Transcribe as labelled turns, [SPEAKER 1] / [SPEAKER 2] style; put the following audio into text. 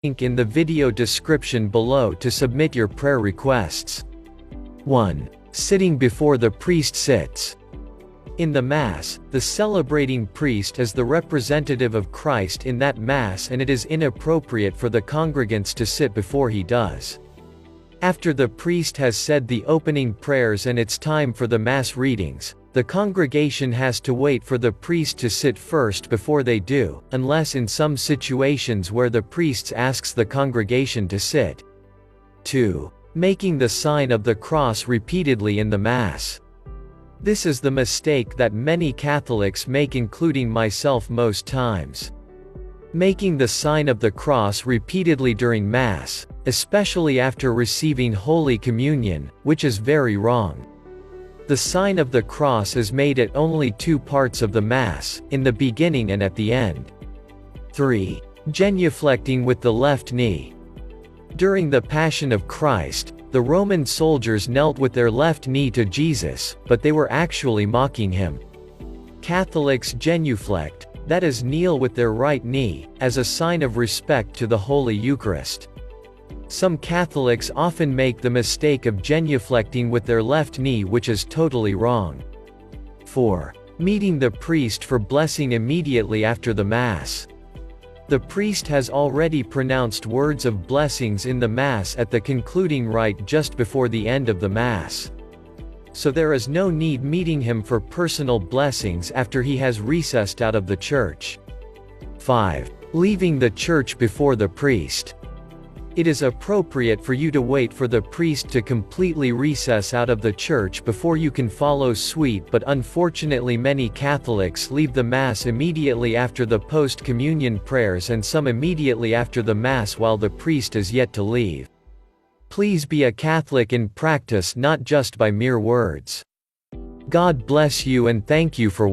[SPEAKER 1] link in the video description below to submit your prayer requests. 1. Sitting before the priest sits. In the Mass, the celebrating priest is the representative of Christ in that Mass, and it is inappropriate for the congregants to sit before he does. After the priest has said the opening prayers and it's time for the Mass readings, the congregation has to wait for the priest to sit first before they do, unless in some situations where the priest asks the congregation to sit. 2. Making the sign of the cross repeatedly in the Mass. This is the mistake that many Catholics make, including myself most times. Making the sign of the cross repeatedly during Mass, especially after receiving Holy Communion, which is very wrong. The sign of the cross is made at only two parts of the Mass, in the beginning and at the end. 3. Genuflecting with the left knee. During the Passion of Christ, the Roman soldiers knelt with their left knee to Jesus, but they were actually mocking him. Catholics genuflect, that is, kneel with their right knee, as a sign of respect to the Holy Eucharist. Some Catholics often make the mistake of genuflecting with their left knee, which is totally wrong. 4. Meeting the priest for blessing immediately after the Mass. The priest has already pronounced words of blessings in the Mass at the concluding rite just before the end of the Mass. So there is no need meeting him for personal blessings after he has recessed out of the church. 5. Leaving the church before the priest. It is appropriate for you to wait for the priest to completely recess out of the church before you can follow suit, but unfortunately many Catholics leave the Mass immediately after the post-communion prayers and some immediately after the Mass while the priest is yet to leave. Please be a Catholic in practice, not just by mere words. God bless you and thank you for